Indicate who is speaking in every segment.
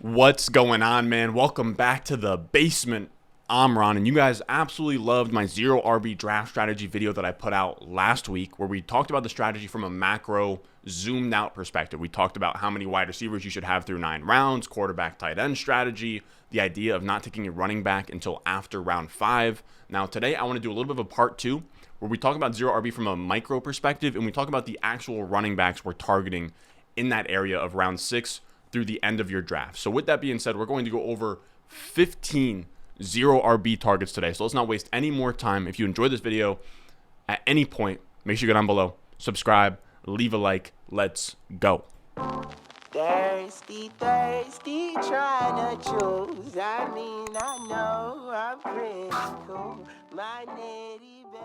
Speaker 1: What's going on, man? Welcome back to the basement. I'm Ron, and you guys absolutely loved my 0 RB draft strategy video that I put out last week, where we talked about the strategy from a macro, zoomed out perspective. We talked about how many wide receivers you should have through 9 rounds, quarterback tight end strategy, the idea of not taking a running back until after round 5. Now, today I want to do a little bit of a part 2, where we talk about 0 RB from a micro perspective, and we talk about the actual running backs we're targeting in that area of round 6 through the end of your draft. So with that being said, we're going to go over 15 0 RB targets today. So let's not waste any more time. If you enjoyed this video at any point, make sure you go down below, subscribe, leave a like. Let's go.
Speaker 2: Thirsty, trying to choose. I know I'm pretty cool. My nitty babe.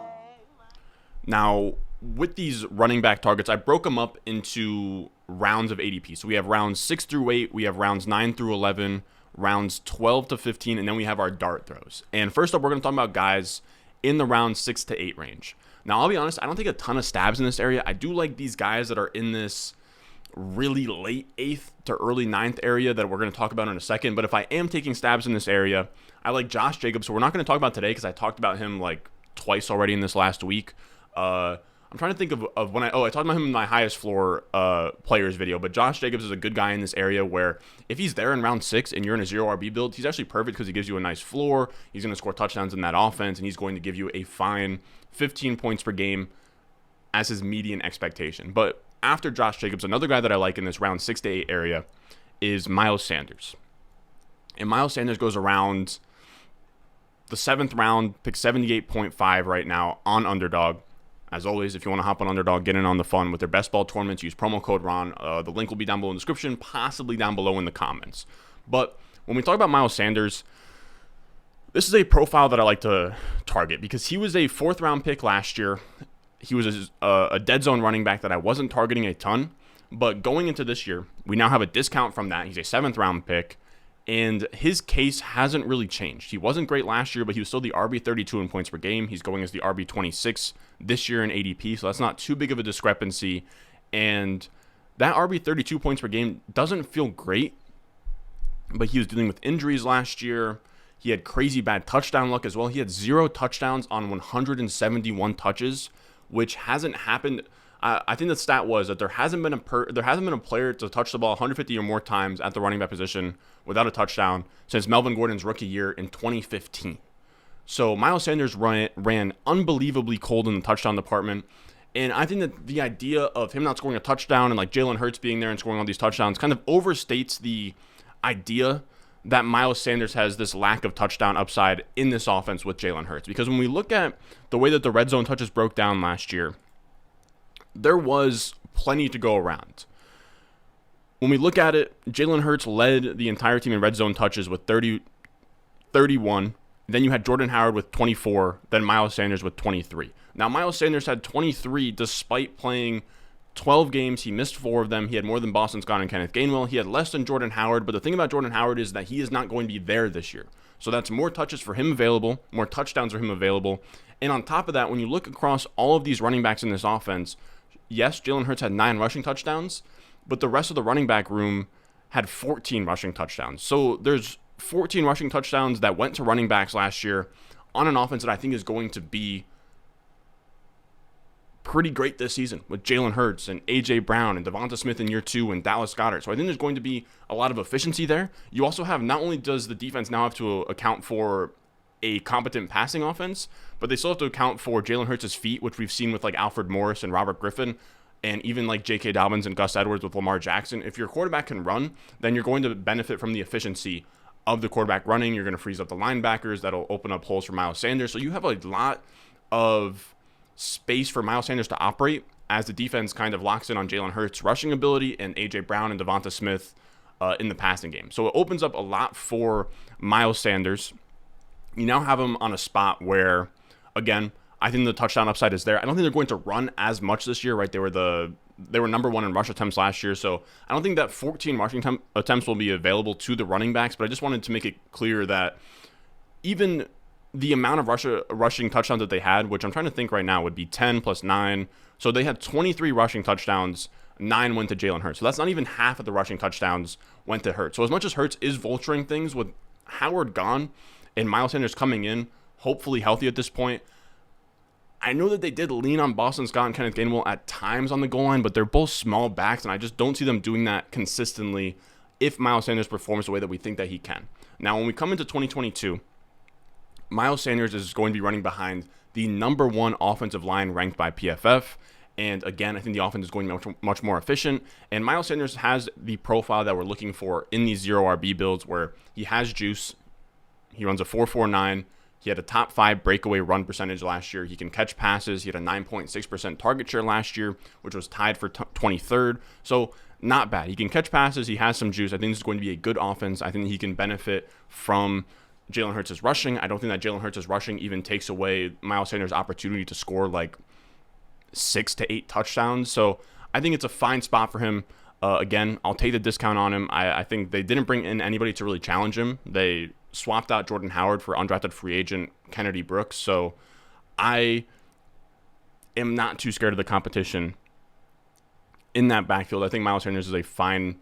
Speaker 1: Now, with these running back targets, I broke them up into rounds of ADP. So we have rounds 6 through 8, we have rounds 9 through 11, rounds 12 to 15, and then we have our dart throws. And first up, we're going to talk about guys in the round 6 to 8 range. Now, I'll be honest, I don't take a ton of stabs in this area. I do like these guys that are in this really late 8th to early 9th area that we're going to talk about in a second. But if I am taking stabs in this area, I like Josh Jacobs, so we're not going to talk about today because I talked about him like twice already in this last week. I'm trying to think of when I talked about him in my highest floor players video, but Josh Jacobs is a good guy in this area where if he's there in round 6 and you're in a 0 RB build, he's actually perfect because he gives you a nice floor. He's going to score touchdowns in that offense, and he's going to give you a fine 15 points per game as his median expectation. But after Josh Jacobs, another guy that I like in this round 6 to 8 area is Miles Sanders. And Miles Sanders goes around the 7th round, pick 78.5 right now on Underdog. As always, if you want to hop on Underdog, get in on the fun with their best ball tournaments, use promo code RON. The link will be down below in the description, possibly down below in the comments. But when we talk about Miles Sanders, this is a profile that I like to target because he was a 4th round pick last year. He was a dead zone running back that I wasn't targeting a ton. But going into this year, we now have a discount from that. He's a 7th round pick. And his case hasn't really changed. He wasn't great last year, but he was still the RB32 in points per game. He's going as the RB26 this year in ADP, so that's not too big of a discrepancy. And that RB32 points per game doesn't feel great, but he was dealing with injuries last year. He had crazy bad touchdown luck as well. He had 0 touchdowns on 171 touches, which hasn't happened. I think the stat was that there hasn't been a player to touch the ball 150 or more times at the running back position without a touchdown since Melvin Gordon's rookie year in 2015. So Miles Sanders ran unbelievably cold in the touchdown department, and I think that the idea of him not scoring a touchdown and like Jalen Hurts being there and scoring all these touchdowns kind of overstates the idea that Miles Sanders has this lack of touchdown upside in this offense with Jalen Hurts. Because when we look at the way that the red zone touches broke down last year, there was plenty to go around. When we look at it, Jalen Hurts led the entire team in red zone touches with 31. Then you had Jordan Howard with 24, then Miles Sanders with 23. Now, Miles Sanders had 23 despite playing 12 games. He missed 4 of them. He had more than Boston Scott and Kenneth Gainwell. He had less than Jordan Howard, but the thing about Jordan Howard is that he is not going to be there this year. So that's more touches for him available, more touchdowns for him available. And on top of that, when you look across all of these running backs in this offense, yes, Jalen Hurts had 9 rushing touchdowns, but the rest of the running back room had 14 rushing touchdowns. So there's 14 rushing touchdowns that went to running backs last year on an offense that I think is going to be pretty great this season with Jalen Hurts and A.J. Brown and Devonta Smith in year 2 and Dallas Goedert. So I think there's going to be a lot of efficiency there. You also have, not only does the defense now have to account for a competent passing offense, but they still have to account for Jalen Hurts' feet, which we've seen with like Alfred Morris and Robert Griffin, and even like J.K. Dobbins and Gus Edwards with Lamar Jackson. If your quarterback can run, then you're going to benefit from the efficiency of the quarterback running. You're going to freeze up the linebackers. That'll open up holes for Miles Sanders. So you have a lot of space for Miles Sanders to operate as the defense kind of locks in on Jalen Hurts' rushing ability and A.J. Brown and Devonta Smith in the passing game. So it opens up a lot for Miles Sanders. You now have him on a spot where, again, I think the touchdown upside is there. I don't think they're going to run as much this year, right? They were number 1 in rush attempts last year, so I don't think that 14 rushing attempts will be available to the running backs, but I just wanted to make it clear that even the amount of rushing touchdowns that they had, which I'm trying to think right now would be 10 plus 9, so they had 23 rushing touchdowns 9 went to Jalen Hurts. So that's not even half of the rushing touchdowns went to Hurts. So as much as Hurts is vulturing things with Howard gone and Miles Sanders coming in, hopefully healthy at this point, I know that they did lean on Boston Scott and Kenneth Gainwell at times on the goal line, but they're both small backs, and I just don't see them doing that consistently if Miles Sanders performs the way that we think that he can. Now, when we come into 2022, Miles Sanders is going to be running behind the number 1 offensive line ranked by PFF. And again, I think the offense is going to be much more efficient. And Miles Sanders has the profile that we're looking for in these 0 RB builds where he has juice. He runs a 4.49. He had a top 5 breakaway run percentage last year. He can catch passes. He had a 9.6% target share last year, which was tied for 23rd. So not bad. He can catch passes. He has some juice. I think this is going to be a good offense. I think he can benefit from Jalen Hurts' rushing. I don't think that Jalen Hurts' rushing even takes away Miles Sanders' opportunity to score like 6 to 8 touchdowns. So I think it's a fine spot for him. Again, I'll take the discount on him. I think they didn't bring in anybody to really challenge him. They swapped out Jordan Howard for undrafted free agent Kennedy Brooks. So I am not too scared of the competition in that backfield. I think Miles Sanders is a fine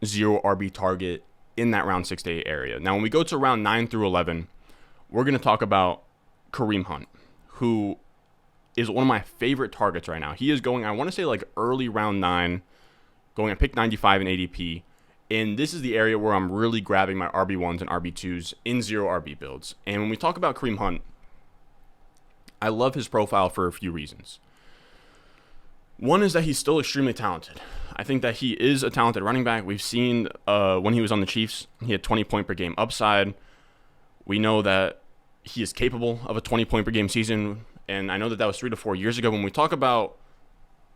Speaker 1: 0 RB target in that round 6 to 8 area. Now, when we go to round 9 through 11, we're going to talk about Kareem Hunt, who is one of my favorite targets right now. He is going, I want to say like early round 9, going at pick 95 in ADP. And this is the area where I'm really grabbing my RB1s and RB2s in 0 RB builds. And when we talk about Kareem Hunt, I love his profile for a few reasons. One is that he's still extremely talented. I think that he is a talented running back. We've seen when he was on the Chiefs, he had 20 point per game upside. We know that he is capable of a 20 point per game season. And I know that was 3 to 4 years ago. When we talk about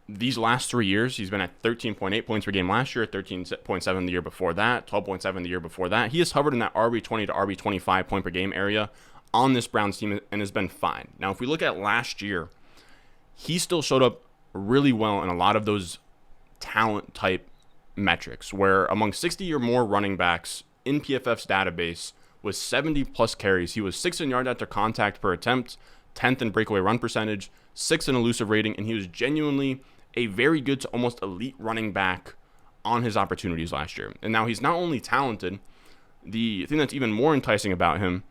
Speaker 1: these last 3 years, he's been at 13.8 points per game last year, 13.7 the year before that, 12.7 the year before that. He has hovered in that RB20 to RB25 point per game area on this Browns team and has been fine. Now, if we look at last year, he still showed up really well in a lot of those talent type metrics, where among 60 or more running backs in PFF's database with 70 plus carries, he was 6th in yards after contact per attempt, 10th in breakaway run percentage, 6th in elusive rating, and he was genuinely a very good to almost elite running back on his opportunities last year. And now he's not only talented, the thing that's even more enticing about him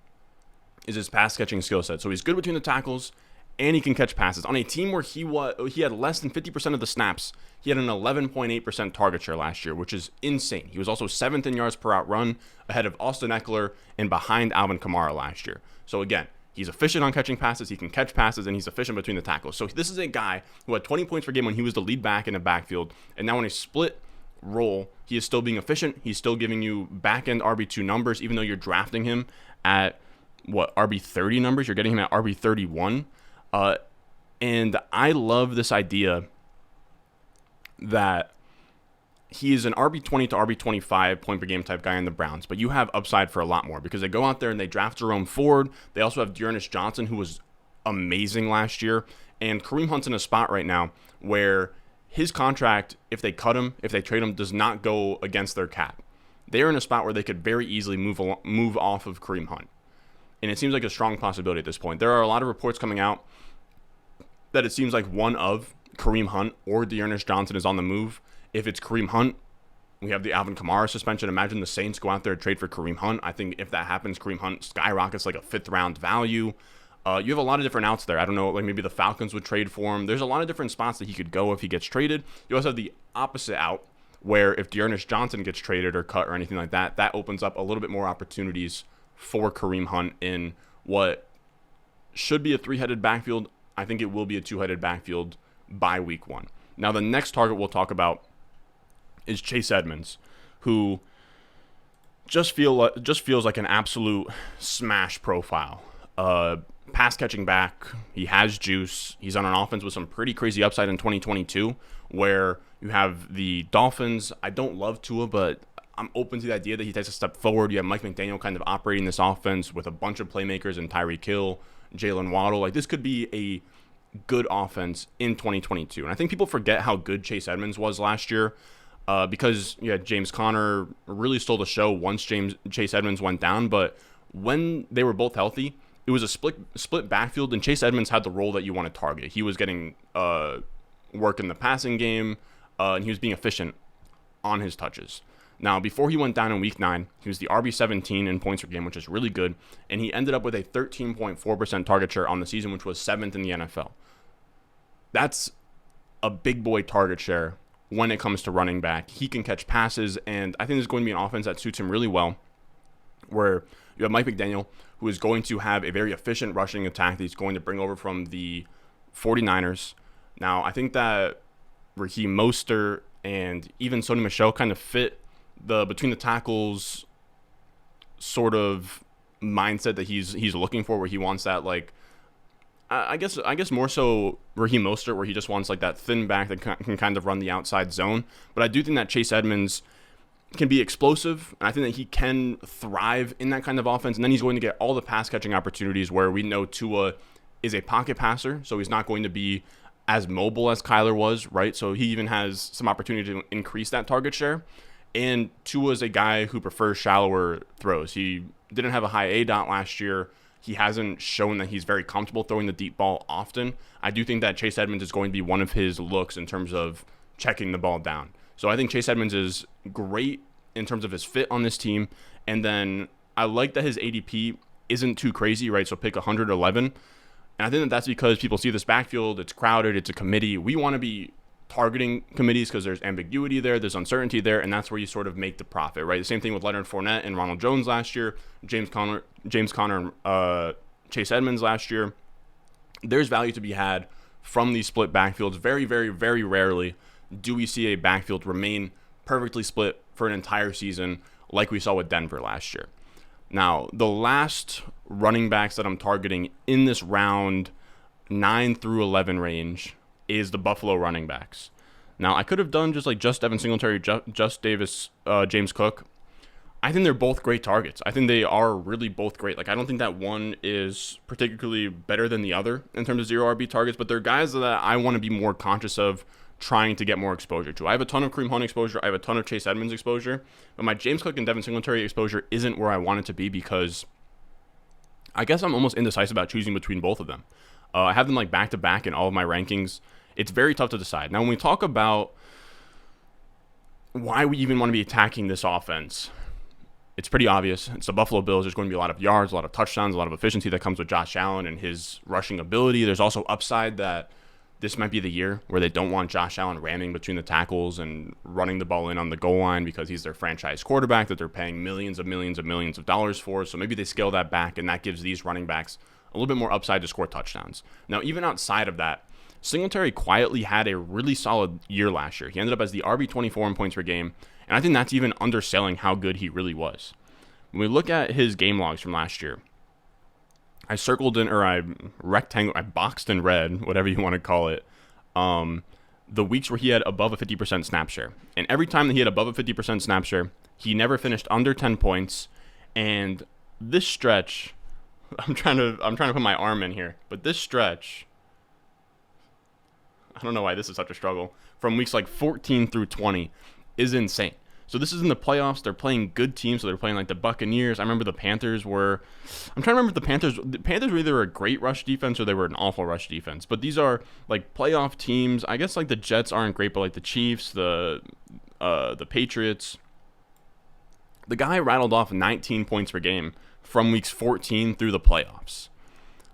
Speaker 1: is his pass catching skill set. So he's good between the tackles, and he can catch passes. On a team where he had less than 50% of the snaps, he had an 11.8% target share last year, which is insane. He was also 7th in yards per out run, ahead of Austin Eckler and behind Alvin Kamara last year. So again, he's efficient on catching passes, he can catch passes, and he's efficient between the tackles. So this is a guy who had 20 points per game when he was the lead back in the backfield, and now in a split role, he is still being efficient. He's still giving you back-end RB2 numbers, even though you're drafting him at, RB30 numbers? You're getting him at RB31. And I love this idea that he is an RB20 to RB25 point per game type guy in the Browns, but you have upside for a lot more because they go out there and they draft Jerome Ford. They also have Dearness Johnson, who was amazing last year. And Kareem Hunt's in a spot right now where his contract, if they cut him, if they trade him, does not go against their cap. They're in a spot where they could very easily move off of Kareem Hunt. And it seems like a strong possibility at this point. There are a lot of reports coming out that it seems like one of Kareem Hunt or Dearness Johnson is on the move. If it's Kareem Hunt, we have the Alvin Kamara suspension. Imagine the Saints go out there and trade for Kareem Hunt. I think if that happens, Kareem Hunt skyrockets like a 5th round value. You have a lot of different outs there. I don't know, like maybe the Falcons would trade for him. There's a lot of different spots that he could go if he gets traded. You also have the opposite out where if Dearness Johnson gets traded or cut or anything like that, that opens up a little bit more opportunities for Kareem Hunt in what should be a 3-headed backfield. I think it will be a 2-headed backfield by week 1. Now, the next target we'll talk about is Chase Edmonds, who just feels like an absolute smash profile. Pass catching back, he has juice. He's on an offense with some pretty crazy upside in 2022, where you have the Dolphins. I don't love Tua, but I'm open to the idea that he takes a step forward. You have Mike McDaniel kind of operating this offense with a bunch of playmakers in Tyreek Hill, Jalen Waddle. Like, this could be a good offense in 2022. And I think people forget how good Chase Edmonds was last year because James Conner really stole the show once Chase Edmonds went down. But when they were both healthy, it was a split backfield, and Chase Edmonds had the role that you want to target. He was getting work in the passing game. and he was being efficient on his touches. Now, before he went down in Week 9, he was the RB17 in points per game, which is really good, and he ended up with a 13.4% target share on the season, which was 7th in the NFL. That's a big boy target share when it comes to running back. He can catch passes, and I think there's going to be an offense that suits him really well, where you have Mike McDaniel, who is going to have a very efficient rushing attack that he's going to bring over from the 49ers. Now, I think that Raheem Mostert and even Sony Michel kind of fit the between the tackles sort of mindset that he's looking for, where he wants that, like, I guess more so Raheem Mostert, where he just wants like that thin back that can kind of run the outside zone. But I do think that Chase Edmonds can be explosive, and I think that he can thrive in that kind of offense. And then he's going to get all the pass catching opportunities, where we know Tua is a pocket passer, so he's not going to be as mobile as Kyler was, right? So he even has some opportunity to increase that target share. And Tua is a guy who prefers shallower throws. He didn't have a high ADOT last year. He hasn't shown that he's very comfortable throwing the deep ball often. I do think that Chase Edmonds is going to be one of his looks in terms of checking the ball down. So I think Chase Edmonds is great in terms of his fit on this team. And then I like that his ADP isn't too crazy, right? So pick 111. And I think that that's because people see this backfield, it's crowded, it's a committee. We want to be targeting committees because there's ambiguity there, there's uncertainty there, and that's where you sort of make the profit, right? The same thing with Leonard Fournette and Ronald Jones last year, James Conner, and Chase Edmonds last year. There's value to be had from these split backfields. Very, very, very rarely do we see a backfield remain perfectly split for an entire season like we saw with Denver last year. Now, the last running backs that I'm targeting in this round 9 through 11 range is the Buffalo running backs. Now, I could have done just Devin Singletary, just Davis, James Cook. I think they're both great targets. I think they are really both great. Like, I don't think that one is particularly better than the other in terms of 0 RB targets, but they're guys that I want to be more conscious of trying to get more exposure to. I have a ton of Kareem Hunt exposure. I have a ton of Chase Edmonds exposure, but my James Cook and Devin Singletary exposure isn't where I want it to be, because I guess I'm almost indecisive about choosing between both of them. I have them like back to back in all of my rankings. It's very tough to decide. Now, when we talk about why we even want to be attacking this offense, it's pretty obvious. It's the Buffalo Bills. There's going to be a lot of yards, a lot of touchdowns, a lot of efficiency that comes with Josh Allen and his rushing ability. There's also upside that this might be the year where they don't want Josh Allen ramming between the tackles and running the ball in on the goal line, because he's their franchise quarterback that they're paying millions of dollars for. So maybe they scale that back, and that gives these running backs a little bit more upside to score touchdowns. Now, even outside of that, Singletary quietly had a really solid year last year. He ended up as the RB24 in points per game, and I think that's even underselling how good he really was. When we look at his game logs from last year, I boxed in red, whatever you want to call it, the weeks where he had above a 50% snap share. And every time that he had above a 50% snap share, he never finished under 10 points. And this stretch, I'm trying to put my arm in here, but this stretch, I don't know why this is such a struggle, from weeks like 14 through 20 is insane. So this is in the playoffs. They're playing good teams. So they're playing like the Buccaneers. I remember the Panthers were, I'm trying to remember if the Panthers were either a great rush defense or they were an awful rush defense. But these are like playoff teams. I guess like the Jets aren't great, but like the Chiefs, the Patriots. The guy rattled off 19 points per game from weeks 14 through the playoffs.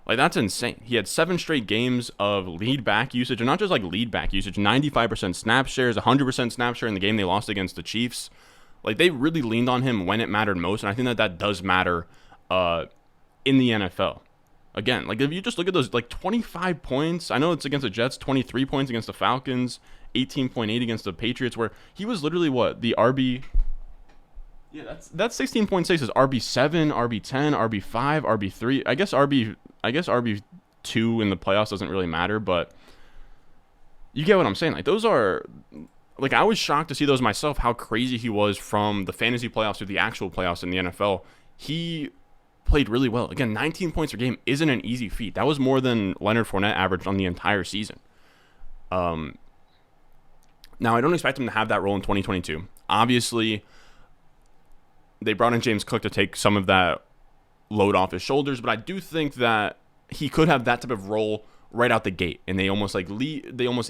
Speaker 1: Like, that's insane. He had 7 straight games of lead back usage, and not just like lead back usage, 95% snap shares, 100% snap share in the game they lost against the Chiefs. Like, they really leaned on him when it mattered most, and I think that does matter in the NFL. Again, like, if you just look at those, like, 25 points, I know it's against the Jets, 23 points against the Falcons, 18.8 against the Patriots, where he was literally, the RB... Yeah, that's 16.6 is RB7, RB10, RB5, RB3. I guess RB2 in the playoffs doesn't really matter, but you get what I'm saying. Like, those are, like, I was shocked to see those myself, how crazy he was from the fantasy playoffs to the actual playoffs in the NFL. He played really well. Again, 19 points per game isn't an easy feat. That was more than Leonard Fournette averaged on the entire season. Now, I don't expect him to have that role in 2022. Obviously, they brought in James Cook to take some of that load off his shoulders, but I do think that he could have that type of role right out the gate, and they almost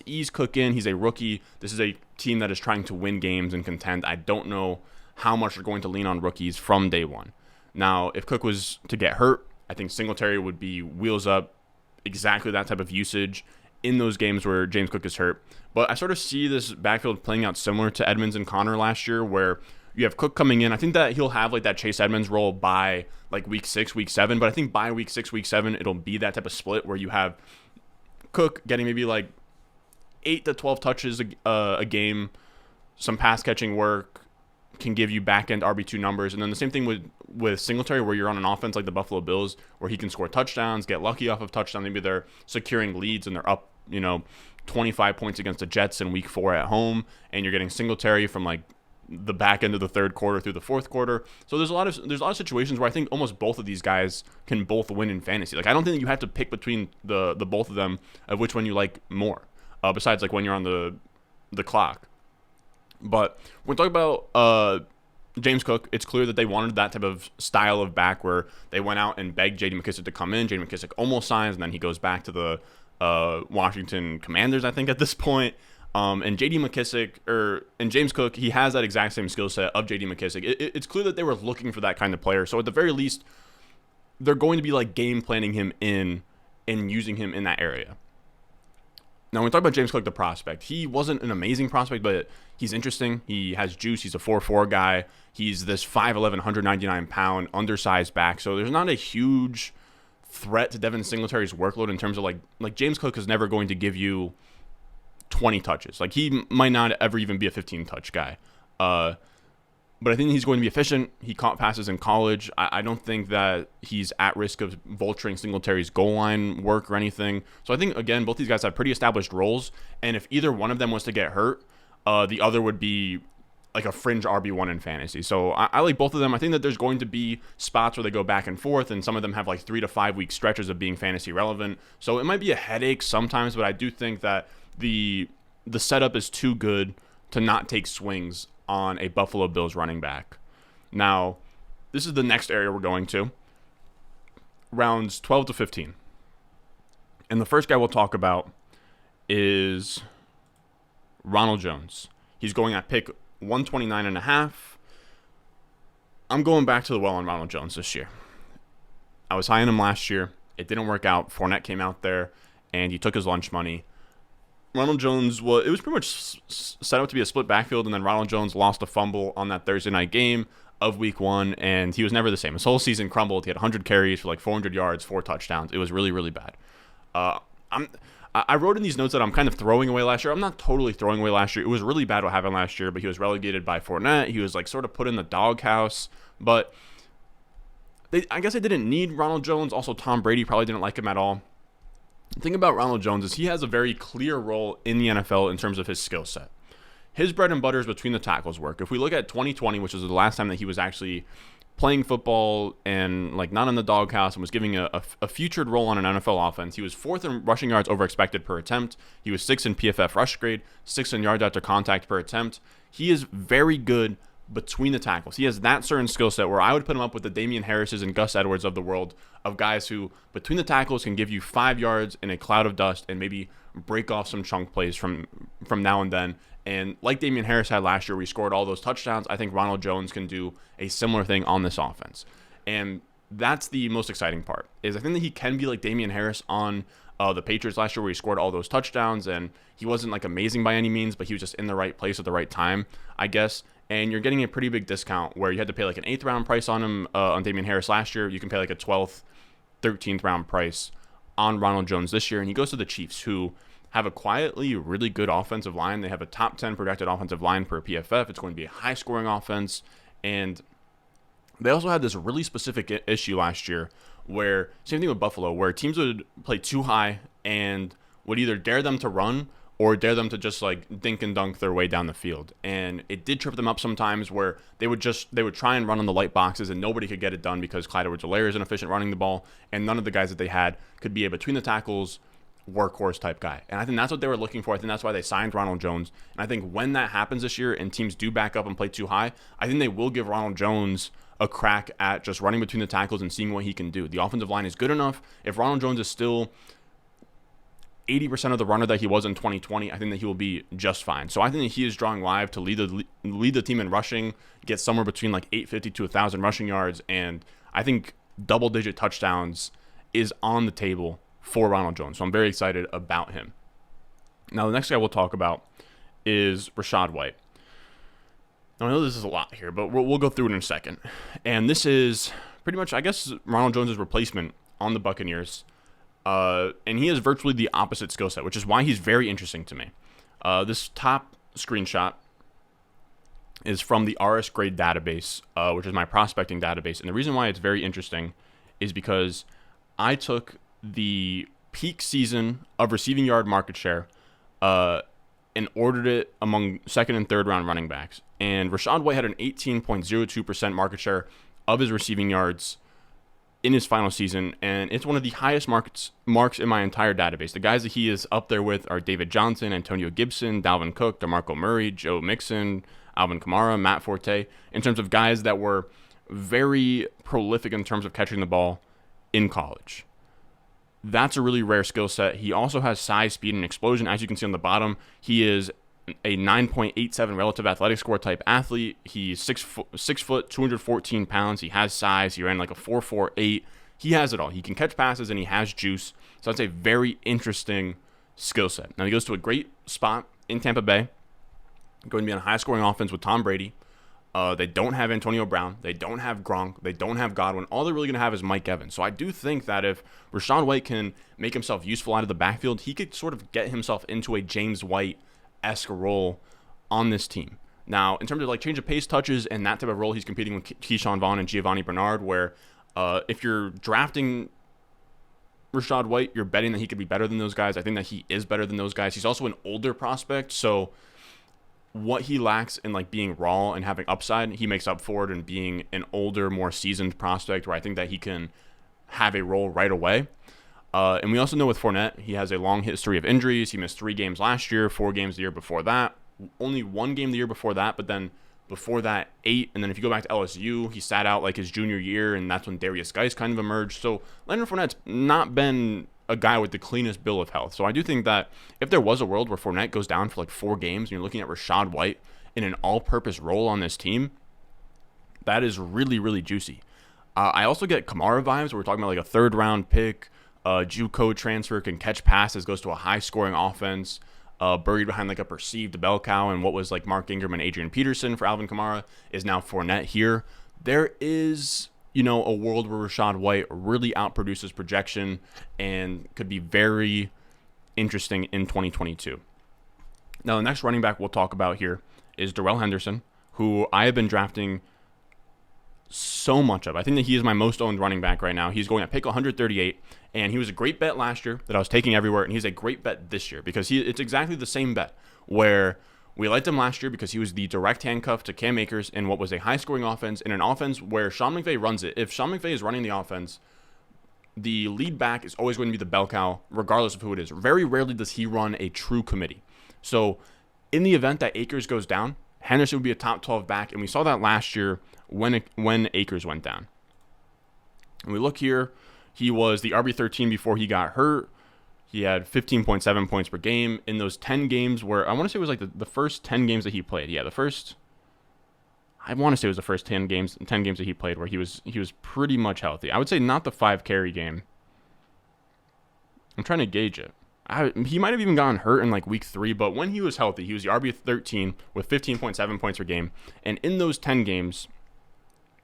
Speaker 1: ease Cook in. He's a rookie. This is a team that is trying to win games and contend. I don't know how much they're going to lean on rookies from day one. Now, if Cook was to get hurt, I think Singletary would be wheels up, exactly that type of usage in those games where James Cook is hurt. But I sort of see this backfield playing out similar to Edmonds and Connor last year, where you have Cook coming in. I think that he'll have like that Chase Edmonds role by like week 6, week 7. But I think by week 6, week 7, it'll be that type of split where you have Cook getting maybe like 8 to 12 touches a game, some pass catching work, can give you back end RB2 numbers. And then the same thing with Singletary, where you're on an offense like the Buffalo Bills, where he can score touchdowns, get lucky off of touchdown. Maybe they're securing leads and they're up, 25 points against the Jets in week 4 at home, and you're getting Singletary from like the back end of the third quarter through the fourth quarter. So there's a lot of situations where I think almost both of these guys can both win in fantasy. Like, I don't think that you have to pick between the both of them of which one you like more, besides like when you're on the clock. But when talking about James Cook, it's clear that they wanted that type of style of back where they went out and begged J.D. McKissic to come in. J.D. McKissic almost signs, and then he goes back to the Washington Commanders, I think, at this point. And J.D. McKissic, and James Cook, he has that exact same skill set of J.D. McKissic. It's clear that they were looking for that kind of player. So at the very least, they're going to be like game planning him in and using him in that area. Now, when we talk about James Cook, the prospect, he wasn't an amazing prospect, but he's interesting. He has juice. He's a 4.4 guy. He's this 5'11", 199-pound, undersized back. So there's not a huge threat to Devin Singletary's workload in terms of like James Cook is never going to give you 20 touches. Like, he might not ever even be a 15-touch guy. But I think he's going to be efficient. He caught passes in college. I don't think that he's at risk of vulturing Singletary's goal line work or anything. So I think, again, both these guys have pretty established roles. And if either one of them was to get hurt, the other would be like a fringe RB1 in fantasy. So I like both of them. I think that there's going to be spots where they go back and forth, and some of them have like 3 to 5 week stretches of being fantasy relevant. So it might be a headache sometimes, but I do think that the setup is too good to not take swings on a Buffalo Bills running back. Now, this is the next area we're going to. Rounds 12 to 15. And the first guy we'll talk about is Ronald Jones. He's going at pick 129.5. I'm going back to the well on Ronald Jones this year. I was high on him last year. It didn't work out. Fournette came out there, and he took his lunch money. Ronald Jones, it was pretty much set up to be a split backfield, and then Ronald Jones lost a fumble on that Thursday night game of week 1, and he was never the same. His whole season crumbled. He had 100 carries for like 400 yards, 4 touchdowns. It was really, really bad. I wrote in these notes that I'm kind of throwing away last year. I'm not totally throwing away last year. It was really bad what happened last year, but he was relegated by Fournette. He was like sort of put in the doghouse, but I guess they didn't need Ronald Jones. Also, Tom Brady probably didn't like him at all. The thing about Ronald Jones is he has a very clear role in the NFL in terms of his skill set. His bread and butter is between the tackles work. If we look at 2020, which is the last time that he was actually playing football and like not in the doghouse and was giving a featured role on an NFL offense, he was 4th in rushing yards over expected per attempt. He was 6th in PFF rush grade, 6th in yards after contact per attempt. He is very good between the tackles. He has that certain skill set where I would put him up with the Damian Harrises and Gus Edwards of the world, of guys who between the tackles can give you 5 yards in a cloud of dust and maybe break off some chunk plays from now and then. And like Damian Harris had last year where he scored all those touchdowns, I think Ronald Jones can do a similar thing on this offense. And that's the most exciting part, is I think that he can be like Damian Harris on the Patriots last year where he scored all those touchdowns, and he wasn't like amazing by any means, but he was just in the right place at the right time, I guess. And you're getting a pretty big discount where you had to pay like an 8th round price on him on Damian Harris last year. You can pay like a 12th, 13th round price on Ronald Jones this year. And he goes to the Chiefs, who have a quietly really good offensive line. They have a top 10 projected offensive line per PFF. It's going to be a high scoring offense. And they also had this really specific issue last year where, same thing with Buffalo, where teams would play too high and would either dare them to run or dare them to just like dink and dunk their way down the field. And it did trip them up sometimes where they would try and run on the light boxes and nobody could get it done because Clyde Edwards-Helaire is inefficient running the ball, and none of the guys that they had could be a between the tackles workhorse type guy. And I think that's what they were looking for. I think that's why they signed Ronald Jones. And I think when that happens this year and teams do back up and play too high, I think they will give Ronald Jones a crack at just running between the tackles and seeing what he can do. The offensive line is good enough. If Ronald Jones is still 80% of the runner that he was in 2020, I think that he will be just fine. So I think that he is drawing live to lead the team in rushing, get somewhere between like 850 to 1,000 rushing yards, and I think double-digit touchdowns is on the table for Ronald Jones. So I'm very excited about him. Now, the next guy we'll talk about is Rachaad White. Now, I know this is a lot here, but we'll go through it in a second. And this is pretty much, I guess, Ronald Jones' replacement on the Buccaneers. And he has virtually the opposite skill set, which is why he's very interesting to me. This top screenshot is from the RS Grade database, which is my prospecting database. And the reason why it's very interesting is because I took the peak season of receiving yard market share and ordered it among second and third round running backs. And Rachaad White had an 18.02% market share of his receiving yards in his final season, and it's one of the highest marks in my entire database. The guys that he is up there with are David Johnson, Antonio Gibson, Dalvin Cook, DeMarco Murray, Joe Mixon, Alvin Kamara, Matt Forte, in terms of guys that were very prolific in terms of catching the ball in college. That's a really rare skill set. He also has size, speed, and explosion. As you can see on the bottom, he is a 9.87 relative athletic score type athlete. He's 6 foot, 214 pounds. He has size. He ran like a 4.48. He has it all. He can catch passes and he has juice. So that's a very interesting skill set. Now he goes to a great spot in Tampa Bay. Going to be on a high scoring offense with Tom Brady. They don't have Antonio Brown. They don't have Gronk. They don't have Godwin. All they're really going to have is Mike Evans. So I do think that if Rachaad White can make himself useful out of the backfield, he could sort of get himself into a James White-esque role on this team. Now, in terms of like change of pace touches and that type of role, he's competing with Keyshawn Vaughn and Giovanni Bernard, where if you're drafting Rachaad White, you're betting that he could be better than those guys. I think that he is better than those guys. He's also an older prospect, so what he lacks in like being raw and having upside, he makes up for it in being an older, more seasoned prospect, where I think that he can have a role right away. And we also know with Fournette, he has a long history of injuries. He missed 3 games last year, 4 games the year before that, only 1 game the year before that, but then before that, 8. And then if you go back to LSU, he sat out like his junior year, and that's when Darius Geis kind of emerged. So Leonard Fournette's not been a guy with the cleanest bill of health. So I do think that if there was a world where Fournette goes down for like 4 games and you're looking at Rachaad White in an all-purpose role on this team, that is really, really juicy. I also get Kamara vibes. We're talking about like a 3rd-round pick, JUCO transfer, can catch passes, goes to a high-scoring offense, buried behind like a perceived bell cow, and what was like Mark Ingram and Adrian Peterson for Alvin Kamara is now Fournette here. There is, a world where Rachaad White really outproduces projection and could be very interesting in 2022. Now, the next running back we'll talk about here is Darrell Henderson, who I have been drafting so much of. I think that he is my most owned running back right now. He's going at pick 138, and he was a great bet last year that I was taking everywhere, and he's a great bet this year because it's exactly the same bet where we liked him last year because he was the direct handcuff to Cam Akers in what was a high-scoring offense, in an offense where Sean McVay runs it. If Sean McVay is running the offense, the lead back is always going to be the bell cow, regardless of who it is. Very rarely does he run a true committee. So in the event that Akers goes down, Henderson would be a top 12 back, and we saw that last year when Akers went down. And we look here, he was the RB13 before he got hurt. He had 15.7 points per game in those 10 games where I want to say it was like the first 10 games that he played. Yeah, I want to say it was the first 10 games that he played where he was pretty much healthy. I would say not the 5 carry game. I'm trying to gauge it. He might have even gotten hurt in like week 3, but when he was healthy, he was the RB13 with 15.7 points per game. And in those 10 games,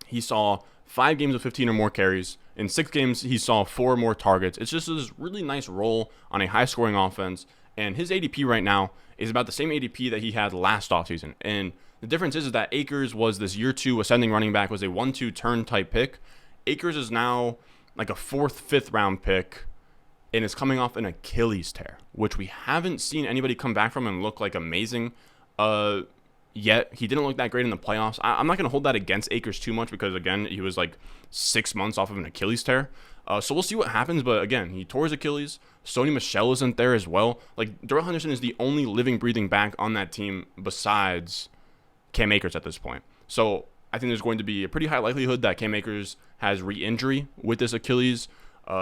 Speaker 1: he saw 5 games of 15 or more carries. In 6 games, he saw 4 more targets. It's just this really nice role on a high-scoring offense. And his ADP right now is about the same ADP that he had last offseason. And the difference is that Akers was this year 2 ascending running back, was a 1-2 turn type pick. Akers is now like a 4th, 5th round pick and is coming off an Achilles tear, which we haven't seen anybody come back from and look like amazing yet. He didn't look that great in the playoffs. I'm not going to hold that against Akers too much because, again, he was like 6 months off of an Achilles tear. So we'll see what happens. But, again, he tore his Achilles. Sony Michel isn't there as well. Like, Darrell Henderson is the only living, breathing back on that team besides Cam Akers at this point. So I think there's going to be a pretty high likelihood that Cam Akers has re-injury with this Achilles.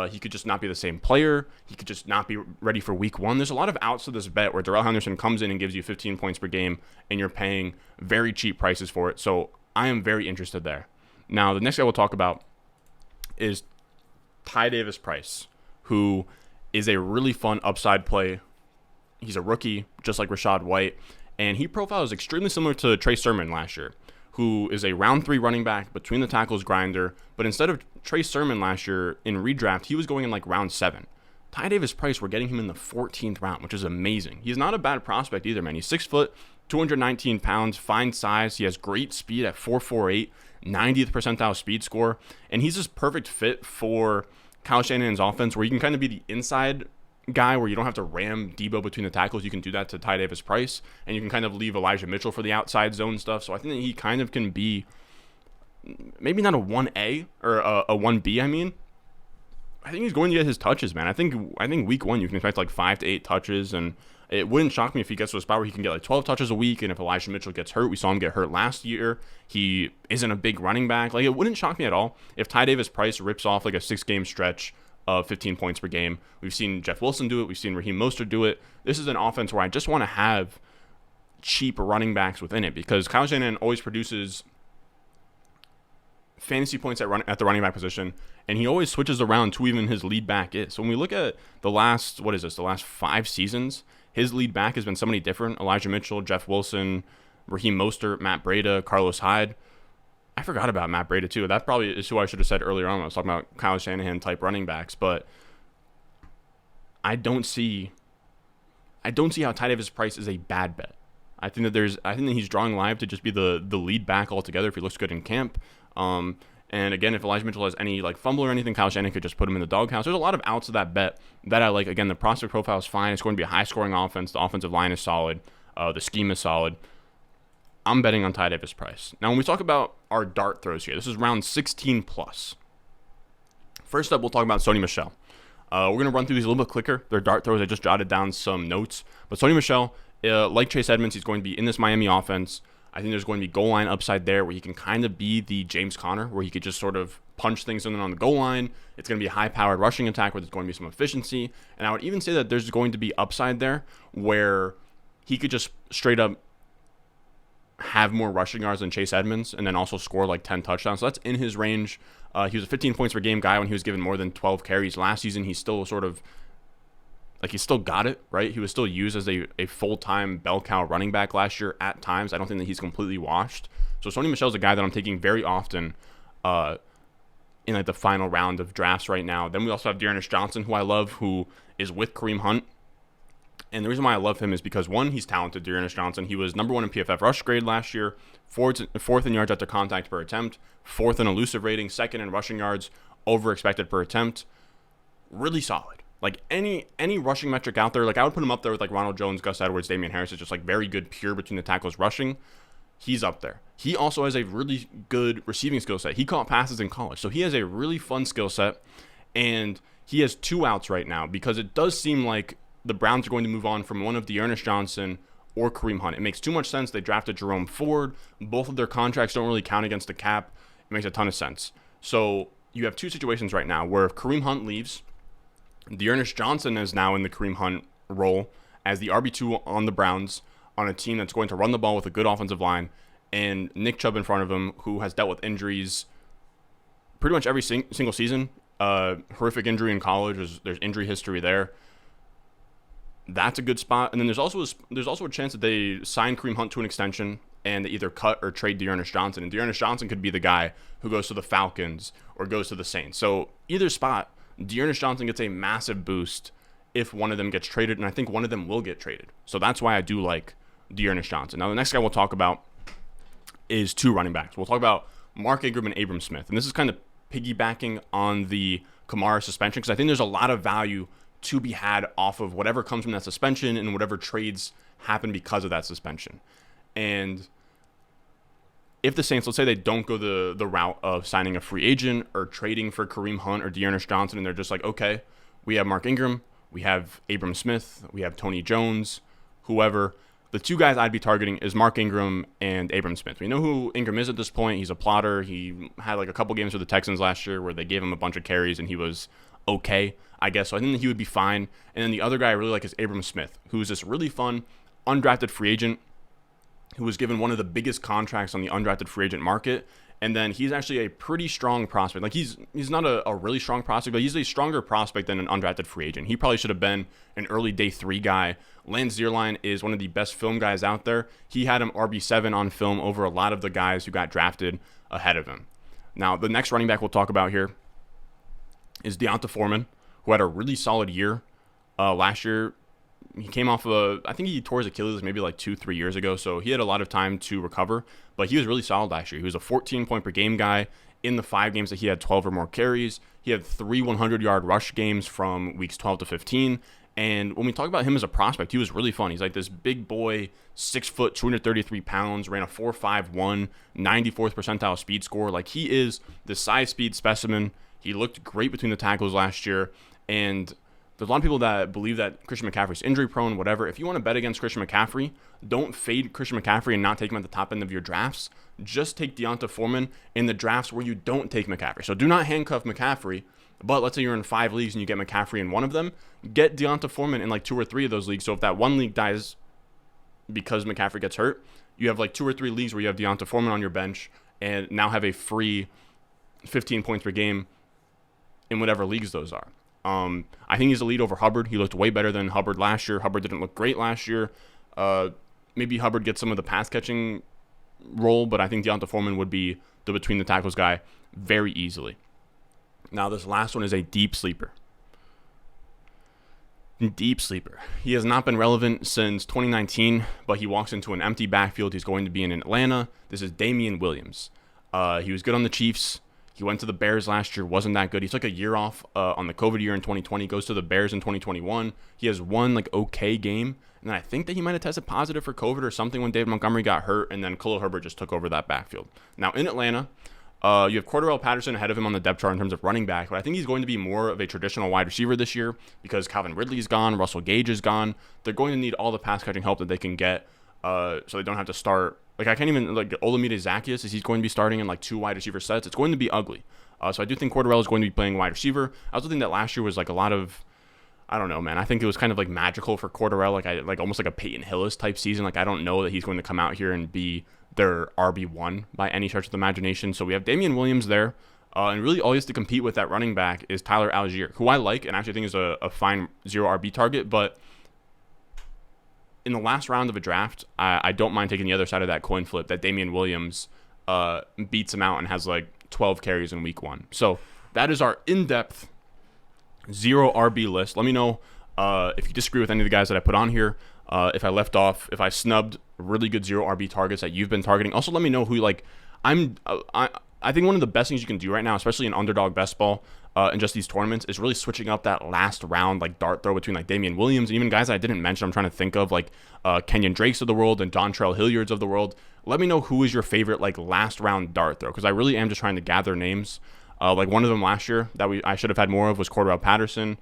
Speaker 1: He could just not be the same player. He could just not be ready for week one. There's a lot of outs to this bet where Darrell Henderson comes in and gives you 15 points per game, and you're paying very cheap prices for it. So I am very interested there. Now, the next guy we'll talk about is Ty Davis Price, who is a really fun upside play. He's a rookie, just like Rachaad White, and he profiles extremely similar to Trey Sermon last year, who is a round 3 running back, between the tackles grinder, but instead of Trey Sermon last year in redraft, he was going in like round 7. Ty Davis Price, we're getting him in the 14th round, which is amazing. He's not a bad prospect either, man. He's 6 foot, 219 pounds, fine size. He has great speed at 4.48, 90th percentile speed score, and he's this perfect fit for Kyle Shanahan's offense, where you can kind of be the inside guy where you don't have to ram Debo between the tackles. You can do that to Ty Davis Price, and you can kind of leave Elijah Mitchell for the outside zone stuff. So I think that he kind of can be maybe not a 1A or a 1B, I mean. I think he's going to get his touches, man. I think week one you can expect like 5 to 8 touches, and it wouldn't shock me if he gets to a spot where he can get like 12 touches a week. And if Elijah Mitchell gets hurt, we saw him get hurt last year. He isn't a big running back. Like, it wouldn't shock me at all if Ty Davis Price rips off like a 6-game stretch of 15 points per game. We've seen Jeff Wilson do it. We've seen Raheem Mostert do it. This is an offense where I just want to have cheap running backs within it, because Kyle Shanahan always produces fantasy points at the running back position, and he always switches around to even his lead back is. So when we look at the last 5 seasons, his lead back has been somebody different. Elijah Mitchell, Jeff Wilson, Raheem Mostert, Matt Breida, Carlos Hyde. I forgot about Matt Breida too. That probably is who I should have said earlier on when I was talking about Kyle Shanahan type running backs, but I don't see how Ty Davis Price is a bad bet. I think that he's drawing live to just be the lead back altogether if he looks good in camp. And again, if Elijah Mitchell has any like fumble or anything, Kyle Shanahan could just put him in the doghouse. There's a lot of outs of that bet that I like. Again, the prospect profile is fine. It's going to be a high-scoring offense. The offensive line is solid. The scheme is solid. I'm betting on Ty Davis Price. Now, when we talk about our dart throws here, this is round 16 plus. First up, we'll talk about Sony Michel. We're going to run through these a little bit quicker. They're dart throws. I just jotted down some notes. But Sony Michel, like Chase Edmonds, he's going to be in this Miami offense. I think there's going to be goal line upside there where he can kind of be the James Conner, where he could just sort of punch things in on the goal line. It's going to be a high-powered rushing attack where there's going to be some efficiency. And I would even say that there's going to be upside there where he could just straight up have more rushing yards than Chase Edmonds and then also score like 10 touchdowns. So that's in his range. He was a 15 points per game guy when he was given more than 12 carries last season. He's still sort of he still got it, right? He was still used as a full-time bell cow running back last year at times. I don't think that he's completely washed. So Sony Michel's a guy that I'm taking very often in like the final round of drafts right now. Then we also have Dearness Johnson, who I love, who is with Kareem Hunt. And the reason why I love him is because, one, he's talented, Dearness Johnson. He was number 1 in PFF rush grade last year, fourth in yards after contact per attempt, 4th in elusive rating, 2nd in rushing yards over expected per attempt. Really solid. Like any rushing metric out there, like I would put him up there with like Ronald Jones, Gus Edwards, Damian Harris. Is just like very good pure between the tackles rushing. He's up there. He also has a really good receiving skill set. He caught passes in college, so he has a really fun skill set, and he has 2 outs right now because it does seem like the Browns are going to move on from one of Dearness Johnson or Kareem Hunt. It makes too much sense. They drafted Jerome Ford. Both of their contracts don't really count against the cap. It makes a ton of sense. So you have 2 situations right now where if Kareem Hunt leaves, Dearness Johnson is now in the Kareem Hunt role as the RB2 on the Browns on a team that's going to run the ball with a good offensive line, and Nick Chubb in front of him, who has dealt with injuries pretty much every single season. Horrific injury in college. There's injury history there. That's a good spot. And then there's also a chance that they sign Kareem Hunt to an extension and they either cut or trade Dearness Johnson. And Dearness Johnson could be the guy who goes to the Falcons or goes to the Saints. So either spot, Dearness Johnson gets a massive boost if one of them gets traded, and I think one of them will get traded. So that's why I do like Dearness Johnson. Now, the next guy we'll talk about is 2 running backs. We'll talk about Mark Ingram and Abram Smith, and this is kind of piggybacking on the Kamara suspension because I think there's a lot of value to be had off of whatever comes from that suspension and whatever trades happen because of that suspension. And if the Saints, let's say they don't go the route of signing a free agent or trading for Kareem Hunt or Dearness Johnson, and they're just like, okay, we have Mark Ingram, we have Abram Smith, we have Tony Jones, whoever. The 2 guys I'd be targeting is Mark Ingram and Abram Smith. We know who Ingram is at this point. He's a plotter. He had like a couple games for the Texans last year where they gave him a bunch of carries and he was okay, I guess. So I think that he would be fine. And then the other guy I really like is Abram Smith, who's this really fun undrafted free agent who was given one of the biggest contracts on the undrafted free agent market. And then he's actually a pretty strong prospect. Like he's not a really strong prospect, but he's a stronger prospect than an undrafted free agent. He probably should have been an early day 3 guy. Lance Zierlein is one of the best film guys out there. He had him RB7 on film over a lot of the guys who got drafted ahead of him. Now, the next running back we'll talk about here is Deonta Foreman, who had a really solid year last year. He came off I think he tore his Achilles maybe like 2-3 years ago, so he had a lot of time to recover, but he was really solid last year. He was a 14 point per game guy in the 5 games that he had 12 or more carries. He had 3 100-yard rush games from weeks 12 to 15, and when we talk about him as a prospect, he was really fun. He's like this big boy, 6 foot, 233 pounds, ran a 4.51, 94th percentile speed score. Like he is the size speed specimen. He looked great between the tackles last year, and there's a lot of people that believe that Christian McCaffrey's injury prone, whatever. If you want to bet against Christian McCaffrey, don't fade Christian McCaffrey and not take him at the top end of your drafts. Just take Deonta Foreman in the drafts where you don't take McCaffrey. So do not handcuff McCaffrey, but let's say you're in 5 leagues and you get McCaffrey in one of them, get Deonta Foreman in like 2 or 3 of those leagues. So if that one league dies because McCaffrey gets hurt, you have like 2 or 3 leagues where you have Deonta Foreman on your bench and now have a free 15 points per game in whatever leagues those are. I think he's a lead over Hubbard. He looked way better than Hubbard last year. Hubbard didn't look great last year. Maybe Hubbard gets some of the pass catching role, but I think Deonta Foreman would be the between the tackles guy very easily. Now this last one is a deep sleeper. Deep sleeper. He has not been relevant since 2019, but he walks into an empty backfield. He's going to be in Atlanta. This is Damian Williams. He was good on the Chiefs. He went to the Bears last year, wasn't that good. He took a year off on the COVID year in 2020, goes to the Bears in 2021. He has one like okay game, and then I think that he might have tested positive for COVID or something when David Montgomery got hurt, and then Khalil Herbert just took over that backfield. Now in Atlanta, you have Cordarrelle Patterson ahead of him on the depth chart in terms of running back, but I think he's going to be more of a traditional wide receiver this year because Calvin Ridley's gone, Russell Gage is gone. They're going to need all the pass catching help that they can get, so they don't have to start. Like I can't even like Olamide Zaccheaus, is he's going to be starting in like 2 wide receiver sets. It's going to be ugly. So I do think Cordarrelle is going to be playing wide receiver. I also think that last year was like a lot of, I don't know, man. I think it was kind of like magical for Cordarrelle, like almost like a Peyton Hillis type season. Like I don't know that he's going to come out here and be their RB1 by any stretch of the imagination. So we have Damian Williams there, and really all he has to compete with that running back is Tyler Algier, who I like and actually think is a fine 0 RB target, but in the last round of a draft, I don't mind taking the other side of that coin flip that Damian Williams beats him out and has like 12 carries in week 1. So that is our in-depth 0 RB list. Let me know if you disagree with any of the guys that I put on here. If I left off, if I snubbed really good 0 RB targets that you've been targeting. Also, let me know who like I think one of the best things you can do right now, especially in underdog best ball and just these tournaments, is really switching up that last round like dart throw between like Damian Williams and even guys that I didn't mention. I'm trying to think of like Kenyon Drakes of the world and Dontrell Hilliards of the world. Let me know who is your favorite like last round dart throw, because I really am just trying to gather names. Like one of them last year that I should have had more of was Cordarrelle Patterson.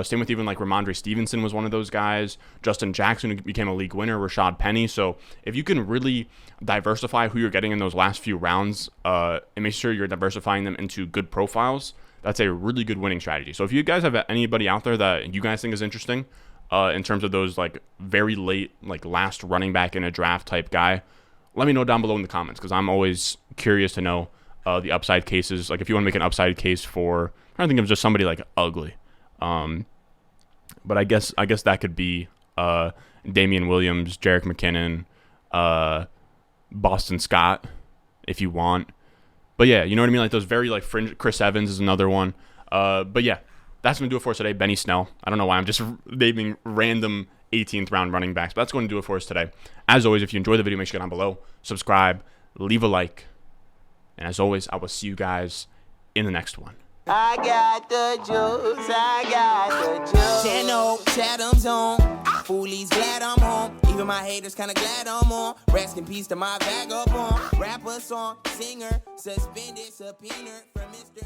Speaker 1: Same with even like Ramondre Stevenson was one of those guys. Justin Jackson, who became a league winner. Rashad Penny. So if you can really diversify who you're getting in those last few rounds and make sure you're diversifying them into good profiles, that's a really good winning strategy. So if you guys have anybody out there that you guys think is interesting in terms of those like very late, like last running back in a draft type guy, let me know down below in the comments, because I'm always curious to know the upside cases. Like if you want to make an upside case for, I'm trying to think of just somebody like ugly. But I guess that could be Damian Williams, Jerick McKinnon, Boston Scott, if you want. But yeah, you know what I mean? Like those very like fringe. Chris Evans is another one. But yeah, that's going to do it for us today. Benny Snell. I don't know why I'm just naming random 18th round running backs, but that's going to do it for us today. As always, if you enjoyed the video, make sure to get down below, subscribe, leave a like. And as always, I will see you guys in the next one.
Speaker 2: I got the juice, I got the juice. Channel, Chatham's on. Foolies glad I'm home. Even my haters kinda glad I'm on. Rest in peace to my vagabond. Rapper, song, singer, suspended, subpoena from Mr.